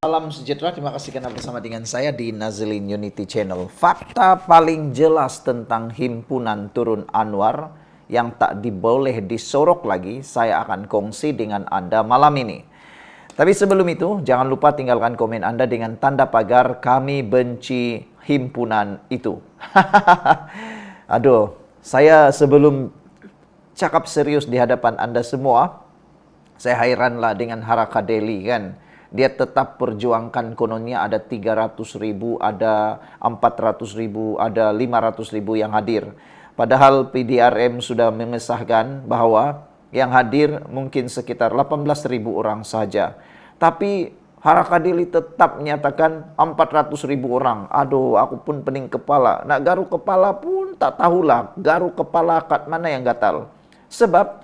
Salam sejahtera, terima kasih karena bersama dengan saya di Nazlin Unity Channel. Fakta paling jelas tentang himpunan Turun Anwar yang tak diboleh disorok lagi, saya akan kongsi dengan Anda malam ini. Tapi sebelum itu, jangan lupa tinggalkan komen Anda dengan tanda pagar kami benci himpunan itu. Aduh, saya sebelum cakap serius di hadapan Anda semua, saya hairanlah dengan Haraka Delhi kan. Dia tetap perjuangkan kononnya ada 300.000, ada 400.000, ada 500.000 yang hadir. Padahal PDRM sudah mengesahkan bahwa yang hadir mungkin sekitar 18.000 orang saja. Tapi Haraka Delhi tetap menyatakan 400.000 orang. Aduh, aku pun pening kepala. Nak garuk kepala pun tak tahulah. Garuk kepala kat mana yang gatal. Sebab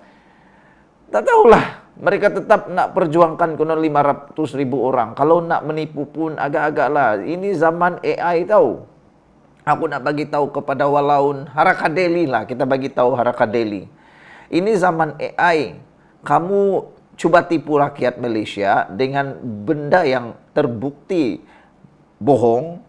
tak tahulah. Mereka tetap nak perjuangkan konon 500.000 orang. Kalau nak menipu pun agak-agaklah. Ini zaman AI tahu. Aku nak bagi tahu kepada walaun Haraka Delhi lah. Kita bagi tahu Haraka Delhi. Ini zaman AI. Kamu cuba tipu rakyat Malaysia dengan benda yang terbukti bohong.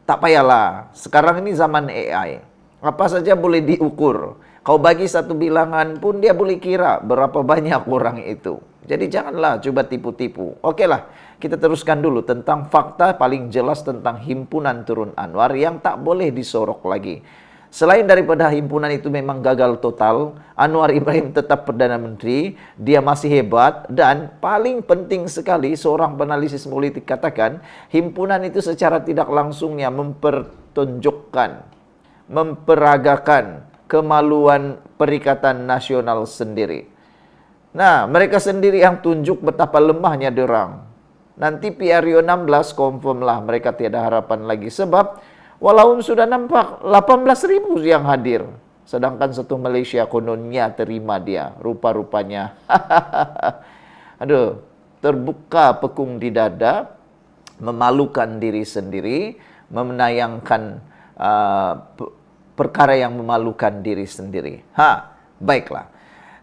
Tak payahlah. Sekarang ini zaman AI. Apa saja boleh diukur. Kau bagi satu bilangan pun dia boleh kira berapa banyak orang itu. Jadi janganlah coba tipu-tipu. Okeylah, kita teruskan dulu tentang fakta paling jelas tentang himpunan Turun Anwar yang tak boleh disorok lagi. Selain daripada himpunan itu memang gagal total, Anwar Ibrahim tetap Perdana Menteri, dia masih hebat dan paling penting sekali seorang penalisis politik katakan, himpunan itu secara tidak langsungnya mempertunjukkan, memperagakan kemaluan Perikatan Nasional sendiri. Nah, mereka sendiri yang tunjuk betapa lemahnya diorang. Nanti PRU 16 confirm lah mereka tiada harapan lagi. Sebab walaupun sudah nampak 18.000 yang hadir. Sedangkan satu Malaysia kononnya terima dia. Rupa-rupanya. Aduh, terbuka pekung di dada. Memalukan diri sendiri. Menayangkan perkara yang memalukan diri sendiri. Baiklah.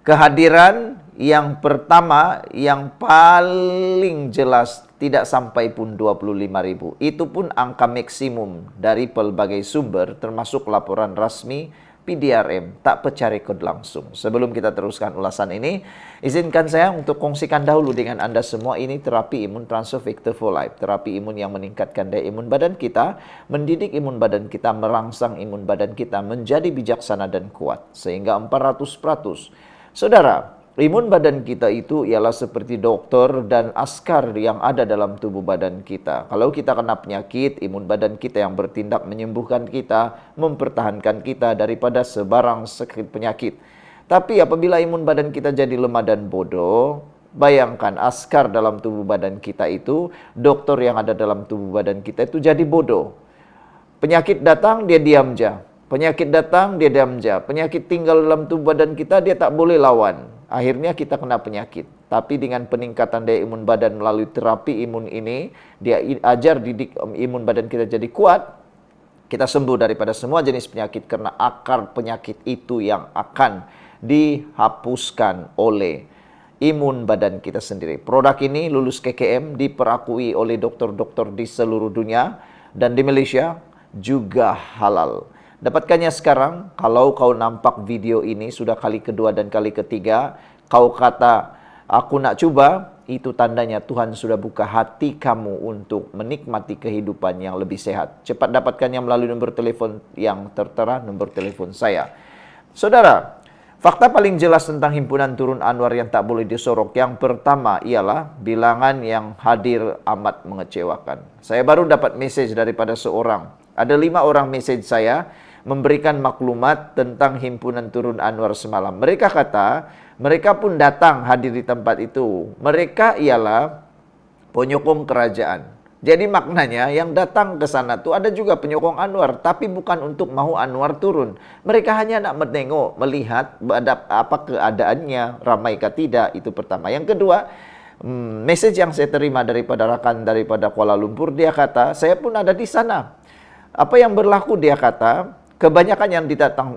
Kehadiran yang pertama yang paling jelas tidak sampai pun 25.000. Itu pun angka maksimum dari pelbagai sumber termasuk laporan rasmi PDRM. Tak pecah rekod langsung. Sebelum kita teruskan ulasan ini, izinkan saya untuk kongsikan dahulu dengan Anda semua ini terapi imun Transfer Factor for Life. Terapi imun yang meningkatkan daya imun badan kita, mendidik imun badan kita, merangsang imun badan kita menjadi bijaksana dan kuat. Sehingga 400%. Saudara, imun badan kita itu ialah seperti dokter dan askar yang ada dalam tubuh badan kita. Kalau kita kena penyakit, imun badan kita yang bertindak menyembuhkan kita, mempertahankan kita daripada sebarang sakit penyakit. Tapi apabila imun badan kita jadi lemah dan bodoh, bayangkan askar dalam tubuh badan kita itu, dokter yang ada dalam tubuh badan kita itu jadi bodoh. Penyakit datang, dia diam je. Penyakit datang, dia diam je. Penyakit tinggal dalam tubuh badan kita, dia tak boleh lawan. Akhirnya kita kena penyakit. Tapi dengan peningkatan daya imun badan melalui terapi imun ini, dia ajar didik imun badan kita jadi kuat. Kita sembuh daripada semua jenis penyakit karena akar penyakit itu yang akan dihapuskan oleh imun badan kita sendiri. Produk ini lulus KKM, diperakui oleh dokter-dokter di seluruh dunia dan di Malaysia juga halal. Dapatkannya sekarang, kalau kau nampak video ini sudah kali kedua dan kali ketiga, kau kata, aku nak cuba, itu tandanya Tuhan sudah buka hati kamu untuk menikmati kehidupan yang lebih sehat. Cepat dapatkannya melalui nombor telefon yang tertera, nombor telefon saya. Saudara, fakta paling jelas tentang himpunan Turun Anwar yang tak boleh disorok. Yang pertama ialah bilangan yang hadir amat mengecewakan. Saya baru dapat message daripada seorang. Ada 5 orang message saya memberikan maklumat tentang himpunan Turun Anwar semalam. Mereka kata, mereka pun datang hadir di tempat itu. Mereka ialah penyokong kerajaan. Jadi maknanya yang datang ke sana tu ada juga penyokong Anwar, tapi bukan untuk mahu Anwar turun. Mereka hanya nak menengok, melihat apa keadaannya, ramai ke tidak, itu pertama. Yang kedua, message yang saya terima daripada rakan daripada Kuala Lumpur, dia kata, saya pun ada di sana. Apa yang berlaku dia kata, kebanyakan yang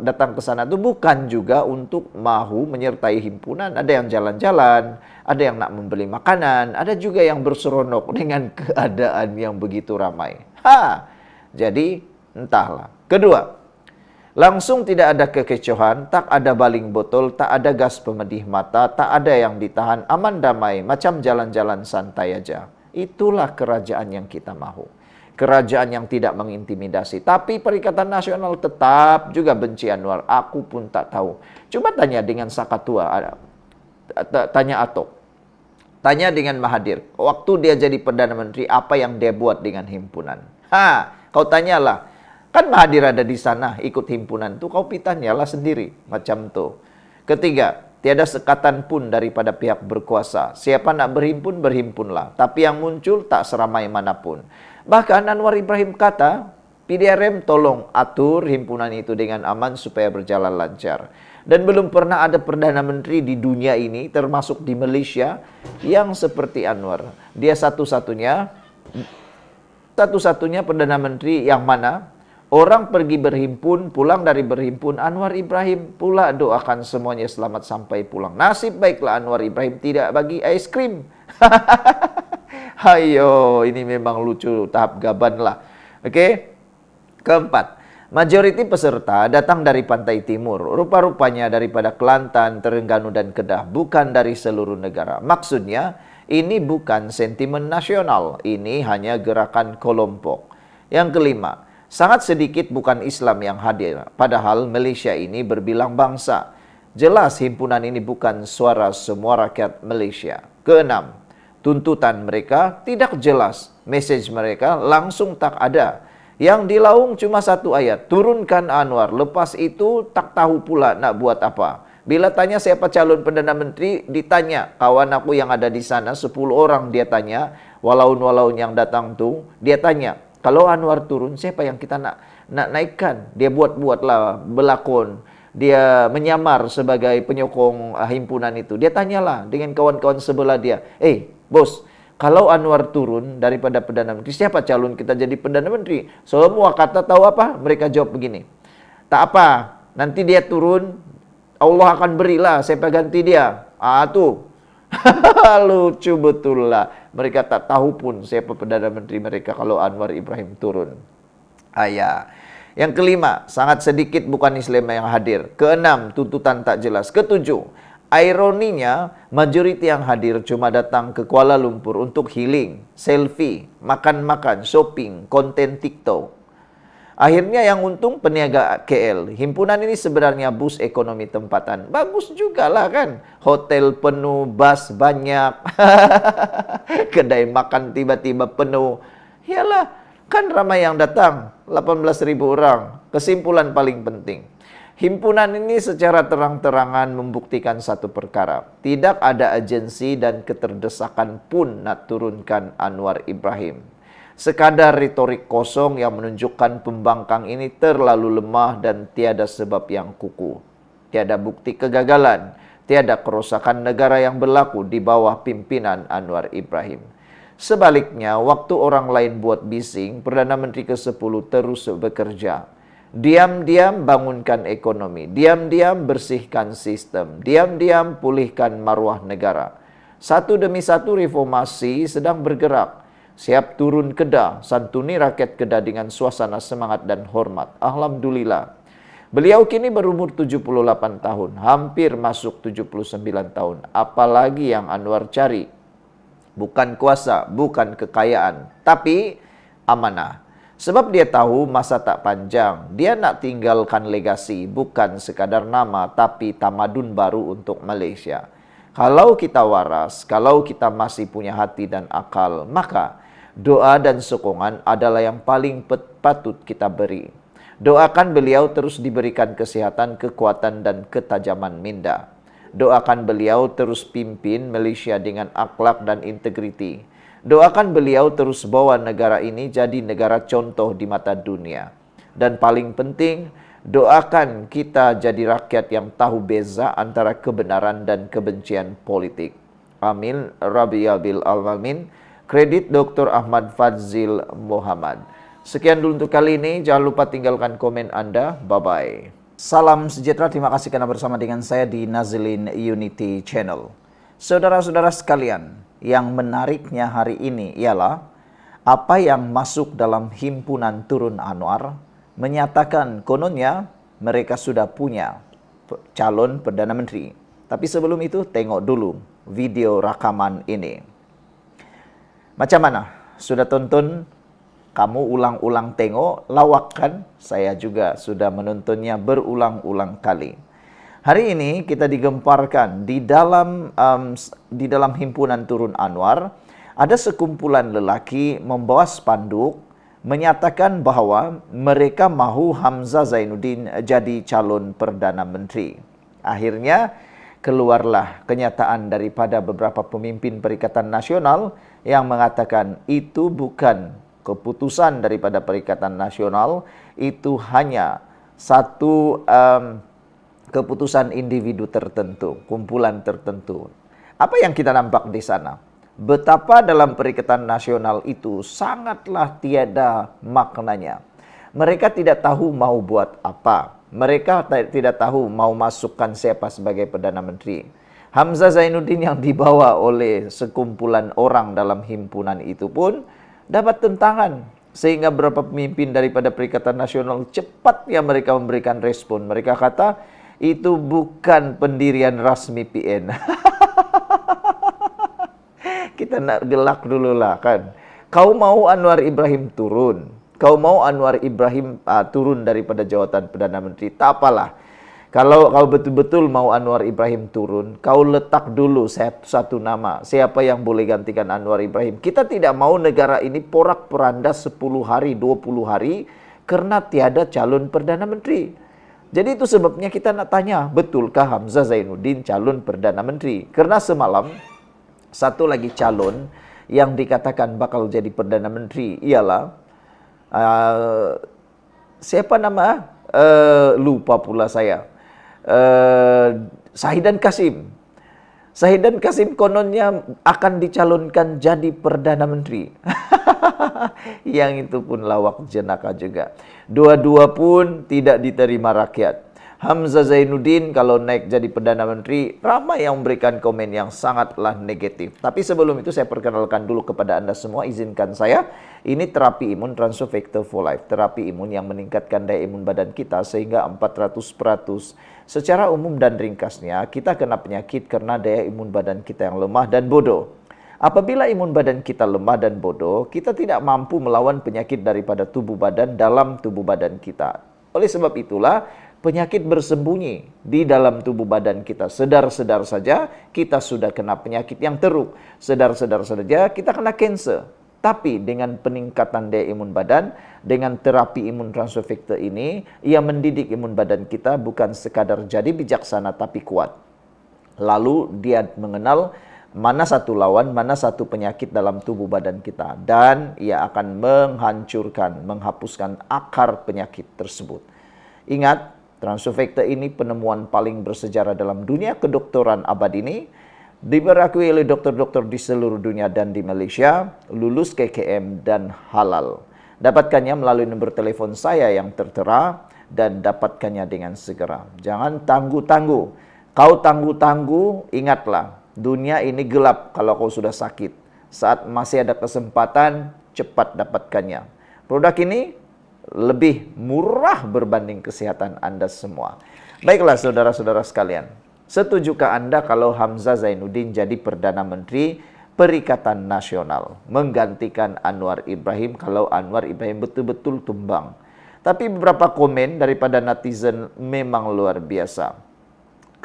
datang ke sana itu bukan juga untuk mahu menyertai himpunan. Ada yang jalan-jalan, ada yang nak membeli makanan, ada juga yang berseronok dengan keadaan yang begitu ramai. Jadi entahlah. Kedua, langsung tidak ada kekecohan, tak ada baling botol, tak ada gas pemedih mata, tak ada yang ditahan, aman damai, macam jalan-jalan santai aja. Itulah kerajaan yang kita mahu. Kerajaan yang tidak mengintimidasi. Tapi Perikatan Nasional tetap juga benci Anwar. Aku pun tak tahu. Coba tanya dengan Sakatua, tanya Atok. Tanya dengan Mahathir. Waktu dia jadi Perdana Menteri, apa yang dia buat dengan himpunan? Kau tanyalah. Kan Mahathir ada di sana, ikut himpunan tuh, kau pitanyalah sendiri. Macam tuh. Ketiga, tiada sekatan pun daripada pihak berkuasa. Siapa nak berhimpun, berhimpunlah. Tapi yang muncul tak seramai manapun. Bahkan Anwar Ibrahim kata, PDRM tolong atur himpunan itu dengan aman supaya berjalan lancar. Dan belum pernah ada Perdana Menteri di dunia ini, termasuk di Malaysia, yang seperti Anwar. Dia satu-satunya Perdana Menteri yang mana orang pergi berhimpun, pulang dari berhimpun, Anwar Ibrahim pula doakan semuanya selamat sampai pulang. Nasib baiklah Anwar Ibrahim tidak bagi es krim. Hayo, ini memang lucu, tahap gaban lah. Oke. Keempat, majoriti peserta datang dari pantai timur. Rupa-rupanya daripada Kelantan, Terengganu, dan Kedah. Bukan dari seluruh negara. Maksudnya, ini bukan sentimen nasional. Ini hanya gerakan kelompok. Yang kelima, sangat sedikit bukan Islam yang hadir, padahal Malaysia ini berbilang bangsa. Jelas himpunan ini bukan suara semua rakyat Malaysia. Keenam, tuntutan mereka tidak jelas. Mesej mereka langsung tak ada. Yang dilaung cuma satu ayat, turunkan Anwar. Lepas itu tak tahu pula nak buat apa. Bila tanya siapa calon Perdana Menteri, ditanya kawan aku yang ada di sana, 10 orang dia tanya, walaun-walaun yang datang tuh, dia tanya, kalau Anwar turun, siapa yang kita nak naikkan? Dia buat-buatlah berlakon. Dia menyamar sebagai penyokong himpunan itu. Dia tanyalah dengan kawan-kawan sebelah dia. Bos, kalau Anwar turun daripada Perdana Menteri, siapa calon kita jadi Perdana Menteri? Semua kata tahu apa? Mereka jawab begini. Tak apa, nanti dia turun, Allah akan berilah siapa ganti dia. Tuh. Lucu betul lah. Mereka tak tahu pun siapa Perdana Menteri mereka kalau Anwar Ibrahim turun. Yang kelima, sangat sedikit bukan Islam yang hadir. Keenam, tuntutan tak jelas. Ketujuh, ironinya majoriti yang hadir cuma datang ke Kuala Lumpur untuk healing, selfie, makan-makan, shopping, konten TikTok. Akhirnya yang untung peniaga KL. Himpunan ini sebenarnya bus ekonomi tempatan. Bagus juga lah kan. Hotel penuh, bus banyak. Kedai makan tiba-tiba penuh. Yalah, kan ramai yang datang. 18.000 orang. Kesimpulan paling penting. Himpunan ini secara terang-terangan membuktikan satu perkara. Tidak ada agensi dan keterdesakan pun nak turunkan Anwar Ibrahim. Sekadar retorik kosong yang menunjukkan pembangkang ini terlalu lemah dan tiada sebab yang kukuh. Tiada bukti kegagalan, tiada kerosakan negara yang berlaku di bawah pimpinan Anwar Ibrahim. Sebaliknya, waktu orang lain buat bising, Perdana Menteri ke-10 terus bekerja. Diam-diam bangunkan ekonomi, diam-diam bersihkan sistem, diam-diam pulihkan maruah negara. Satu demi satu reformasi sedang bergerak. Siap turun Kedah, santuni rakyat Kedah dengan suasana semangat dan hormat. Alhamdulillah. Beliau kini berumur 78 tahun, hampir masuk 79 tahun. Apalagi yang Anwar cari? Bukan kuasa, bukan kekayaan, tapi amanah. Sebab dia tahu masa tak panjang. Dia nak tinggalkan legasi, bukan sekadar nama, tapi tamadun baru untuk Malaysia. Kalau kita waras, kalau kita masih punya hati dan akal, maka doa dan sokongan adalah yang paling patut kita beri. Doakan beliau terus diberikan kesehatan, kekuatan, dan ketajaman minda. Doakan beliau terus pimpin Malaysia dengan akhlak dan integriti. Doakan beliau terus bawa negara ini jadi negara contoh di mata dunia. Dan paling penting, doakan kita jadi rakyat yang tahu beza antara kebenaran dan kebencian politik. Amin. Rabbi Yabil Alamin. Kredit Dr. Ahmad Fadzil Muhammad. Sekian dulu untuk kali ini. Jangan lupa tinggalkan komen Anda. Bye-bye. Salam sejahtera. Terima kasih karena bersama dengan saya di Nazilin Unity Channel. Saudara-saudara sekalian, yang menariknya hari ini ialah apa yang masuk dalam himpunan Turun Anwar menyatakan kononnya mereka sudah punya calon Perdana Menteri. Tapi sebelum itu, tengok dulu video rakaman ini. Macam mana? Sudah tonton? Kamu ulang-ulang tengok, lawak kan? Saya juga sudah menontonnya berulang-ulang kali. Hari ini kita digemparkan di dalam himpunan Turun Anwar, ada sekumpulan lelaki membawa spanduk menyatakan bahwa mereka mahu Hamzah Zainuddin jadi calon Perdana Menteri. Akhirnya keluarlah kenyataan daripada beberapa pemimpin Perikatan Nasional yang mengatakan itu bukan keputusan daripada Perikatan Nasional, itu hanya satu keputusan individu tertentu, kumpulan tertentu. Apa yang kita nampak di sana? Betapa dalam Perikatan Nasional itu sangatlah tiada maknanya. Mereka tidak tahu mau buat apa. Mereka tidak tahu mau masukkan siapa sebagai Perdana Menteri. Hamzah Zainuddin yang dibawa oleh sekumpulan orang dalam himpunan itu pun dapat tentangan. Sehingga beberapa pemimpin daripada Perikatan Nasional cepatnya mereka memberikan respon. Mereka kata, itu bukan pendirian rasmi PN. Kita nak gelak dulu lah kan. Kau mau Anwar Ibrahim turun. Kau mau Anwar Ibrahim turun daripada jawatan Perdana Menteri. Tak apalah. Kalau kau betul-betul mau Anwar Ibrahim turun, kau letak dulu satu nama. Siapa yang boleh gantikan Anwar Ibrahim. Kita tidak mau negara ini porak-poranda 10 hari, 20 hari karena tiada calon Perdana Menteri. Jadi itu sebabnya kita nak tanya, betulkah Hamzah Zainuddin calon Perdana Menteri? Karena semalam satu lagi calon yang dikatakan bakal jadi Perdana Menteri ialah siapa nama? Lupa pula saya. Shahidan Kasim. Shahidan Kasim kononnya akan dicalonkan jadi Perdana Menteri. Yang itu pun lawak jenaka juga. Dua-dua pun tidak diterima rakyat. Hamzah Zainuddin kalau naik jadi Perdana Menteri, ramai yang memberikan komen yang sangatlah negatif. Tapi sebelum itu saya perkenalkan dulu kepada Anda semua, izinkan saya, ini terapi imun Transfer Factor for Life. Terapi imun yang meningkatkan daya imun badan kita sehingga 400%. Secara umum dan ringkasnya, kita kena penyakit karena daya imun badan kita yang lemah dan bodoh. Apabila imun badan kita lemah dan bodoh, kita tidak mampu melawan penyakit daripada tubuh badan dalam tubuh badan kita. Oleh sebab itulah, penyakit bersembunyi di dalam tubuh badan kita. Sedar-sedar saja kita sudah kena penyakit yang teruk. Sedar-sedar saja kita kena kanser. Tapi dengan peningkatan daya imun badan, dengan terapi imun transfer factor ini, ia mendidik imun badan kita bukan sekadar jadi bijaksana tapi kuat. Lalu dia mengenal mana satu lawan, mana satu penyakit dalam tubuh badan kita. Dan ia akan menghancurkan, menghapuskan akar penyakit tersebut. Ingat, transfer factor ini penemuan paling bersejarah dalam dunia kedokteran abad ini. Diberakui oleh dokter-dokter di seluruh dunia dan di Malaysia, lulus KKM dan halal. Dapatkannya melalui nomor telepon saya yang tertera dan dapatkannya dengan segera. Jangan tangguh-tangguh. Kau tangguh-tangguh, ingatlah, dunia ini gelap kalau kau sudah sakit. Saat masih ada kesempatan, cepat dapatkannya. Produk ini lebih murah berbanding kesehatan Anda semua. Baiklah saudara-saudara sekalian, setujukah Anda kalau Hamzah Zainuddin jadi Perdana Menteri Perikatan Nasional, menggantikan Anwar Ibrahim kalau Anwar Ibrahim betul-betul tumbang? Tapi beberapa komen daripada netizen memang luar biasa.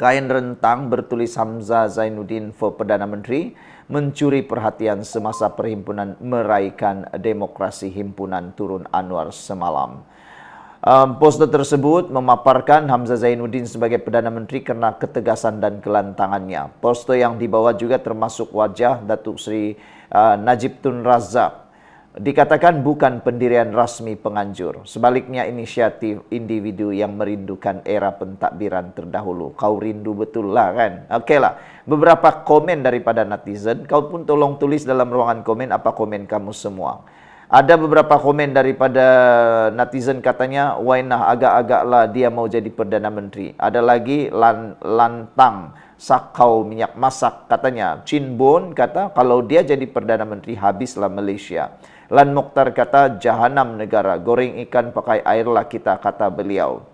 Kain rentang bertulis Hamzah Zainuddin for Perdana Menteri mencuri perhatian semasa perhimpunan meraihkan demokrasi himpunan Turun Anwar semalam. Poster tersebut memaparkan Hamzah Zainuddin sebagai Perdana Menteri karena ketegasan dan kelantangannya. Poster yang dibawa juga termasuk wajah Datuk Seri Najib Tun Razak. Dikatakan bukan pendirian rasmi penganjur. Sebaliknya inisiatif individu yang merindukan era pentadbiran terdahulu. Kau rindu betul lah kan? Okeylah. Beberapa komen daripada netizen. Kau pun tolong tulis dalam ruangan komen apa komen kamu semua. Ada beberapa komen daripada netizen katanya, Wainah agak-agaklah dia mau jadi Perdana Menteri. Ada lagi Lantang Sakau Minyak Masak katanya, Chin Bon kata kalau dia jadi Perdana Menteri habislah Malaysia. Lan Mokhtar kata jahanam negara, goreng ikan pakai airlah kita, kata beliau.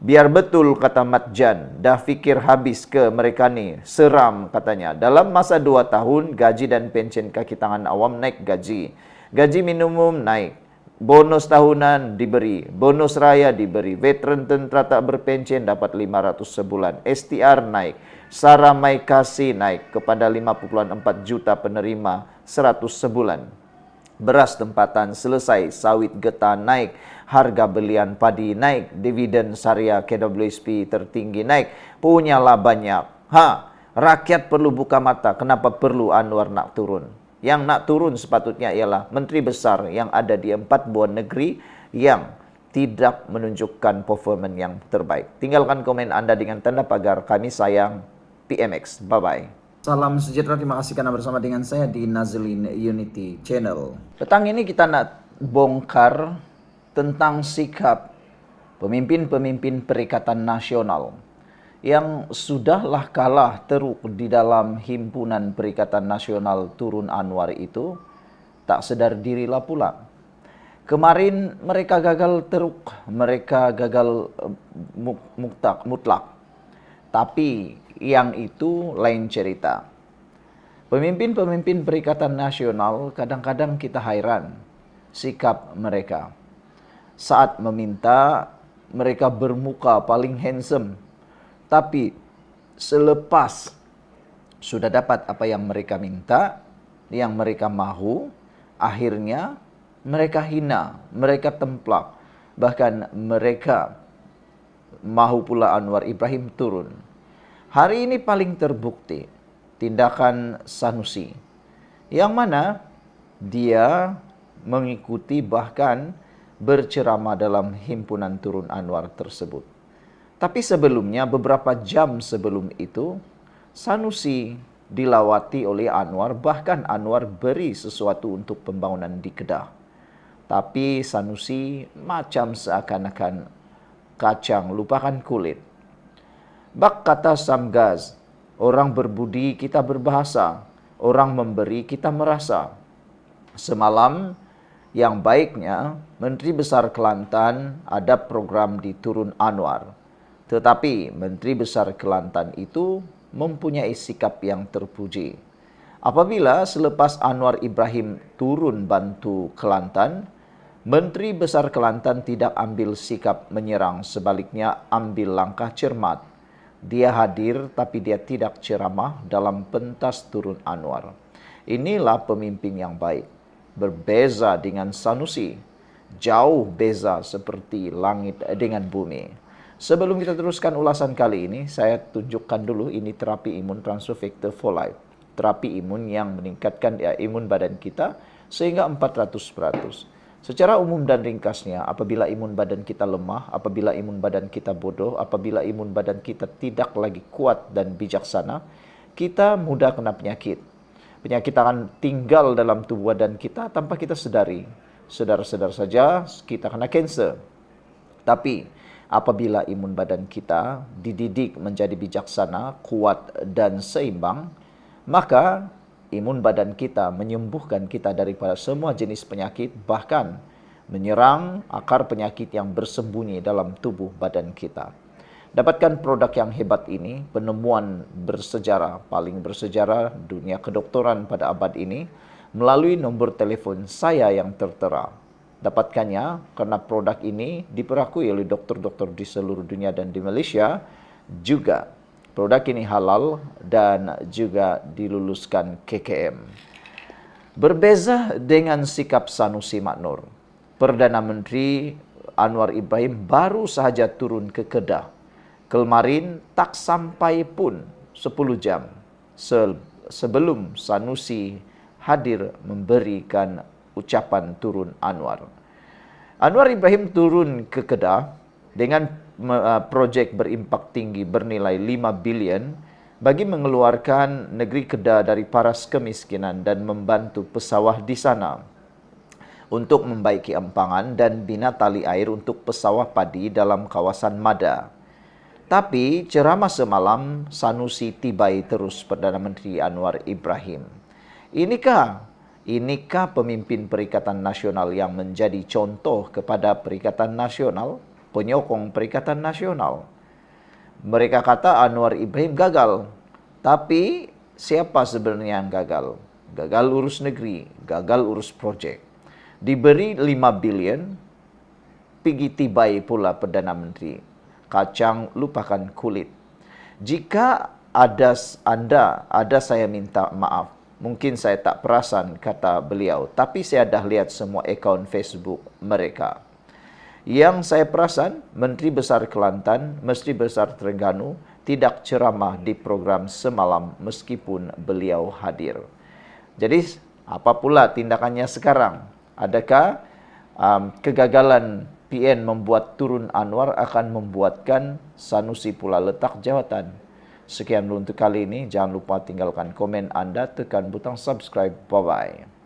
Biar betul, kata Mat Jan, dah fikir habis ke mereka ni, seram katanya. Dalam masa 2 tahun, gaji dan pension kaki tangan awam naik gaji. Gaji minimum naik. Bonus tahunan diberi. Bonus raya diberi. Veteran tentera tak berpension dapat 500 sebulan. STR naik. Sara Mai Kasih naik kepada 5,4 juta penerima 100 sebulan. Beras tempatan selesai, sawit getah naik, harga belian padi naik, dividen syariah KWSP tertinggi naik, punyalah banyak. Rakyat perlu buka mata, kenapa perlu Anwar nak turun? Yang nak turun sepatutnya ialah menteri besar yang ada di 4 buah negeri yang tidak menunjukkan performan yang terbaik. Tinggalkan komen Anda dengan tanda pagar, kami sayang PMX. Bye-bye. Salam sejahtera, terima kasih karena bersama dengan saya di Nazlin Unity Channel. Petang ini kita nak bongkar tentang sikap pemimpin-pemimpin Perikatan Nasional yang sudahlah kalah teruk di dalam himpunan Perikatan Nasional turun Anwar itu, tak sedar dirilah pula. Kemarin mereka gagal teruk, mereka gagal mutlak. Tapi yang itu lain cerita. Pemimpin-pemimpin Perikatan Nasional kadang-kadang kita hairan sikap mereka. Saat meminta, mereka bermuka paling handsome. Tapi selepas sudah dapat apa yang mereka minta, yang mereka mahu, akhirnya mereka hina, mereka templak. Bahkan mereka mahu pula Anwar Ibrahim turun. Hari ini paling terbukti tindakan Sanusi, yang mana dia mengikuti bahkan berceramah dalam himpunan turun Anwar tersebut. Tapi sebelumnya, beberapa jam sebelum itu, Sanusi dilawati oleh Anwar, bahkan Anwar beri sesuatu untuk pembangunan di Kedah. Tapi Sanusi macam seakan-akan kacang lupakan kulit. Bak kata Samgaz, orang berbudi kita berbahasa, orang memberi kita merasa. Semalam yang baiknya Menteri Besar Kelantan ada program di Turun Anwar. Tetapi Menteri Besar Kelantan itu mempunyai sikap yang terpuji. Apabila selepas Anwar Ibrahim turun bantu Kelantan, Menteri Besar Kelantan tidak ambil sikap menyerang, sebaliknya ambil langkah cermat. Dia hadir tapi dia tidak ceramah dalam pentas turun Anwar. Inilah pemimpin yang baik. Berbeza dengan Sanusi. Jauh beza seperti langit dengan bumi. Sebelum kita teruskan ulasan kali ini, saya tunjukkan dulu ini terapi imun Transfer Factor for Life. Terapi imun yang meningkatkan imun badan kita sehingga 400%. Secara umum dan ringkasnya, apabila imun badan kita lemah, apabila imun badan kita bodoh, apabila imun badan kita tidak lagi kuat dan bijaksana, kita mudah kena penyakit. Penyakit akan tinggal dalam tubuh badan kita tanpa kita sedari. Sedar-sedar saja kita kena kanser. Tapi apabila imun badan kita dididik menjadi bijaksana, kuat dan seimbang, maka imun badan kita menyembuhkan kita daripada semua jenis penyakit, bahkan menyerang akar penyakit yang bersembunyi dalam tubuh badan kita. Dapatkan produk yang hebat ini, penemuan bersejarah, paling bersejarah dunia kedokteran pada abad ini, melalui nombor telefon saya yang tertera. Dapatkannya karena produk ini diperakui oleh dokter-dokter di seluruh dunia dan di Malaysia juga. Produk ini halal dan juga diluluskan KKM. Berbeza dengan sikap Sanusi Maknur, Perdana Menteri Anwar Ibrahim baru sahaja turun ke Kedah. Kemarin tak sampai pun 10 jam sebelum Sanusi hadir memberikan ucapan turun Anwar. Anwar Ibrahim turun ke Kedah dengan projek berimpak tinggi bernilai 5 bilion bagi mengeluarkan negeri Kedah dari paras kemiskinan dan membantu pesawah di sana. untuk membaiki empangan dan bina tali air untuk pesawah padi dalam kawasan Mada. Tapi ceramah semalam Sanusi tibai terus Perdana Menteri Anwar Ibrahim. Inikah pemimpin Perikatan Nasional yang menjadi contoh kepada Perikatan Nasional, penyokong Perikatan Nasional? Mereka kata Anwar Ibrahim gagal. Tapi siapa sebenarnya yang gagal? Gagal urus negeri, gagal urus projek. Diberi 5 bilion, pergi tibai pula Perdana Menteri. Kacang lupakan kulit. Jika ada saya minta maaf. Mungkin saya tak perasan, kata beliau. Tapi saya dah lihat semua akaun Facebook mereka. Yang saya perasan, Menteri Besar Kelantan, Menteri Besar Terengganu tidak ceramah di program semalam meskipun beliau hadir. Jadi, apa pula tindakannya sekarang? Adakah kegagalan PN membuat turun Anwar akan membuatkan Sanusi pula letak jawatan? Sekian dulu untuk kali ini. Jangan lupa tinggalkan komen Anda, tekan butang subscribe. Bye-bye.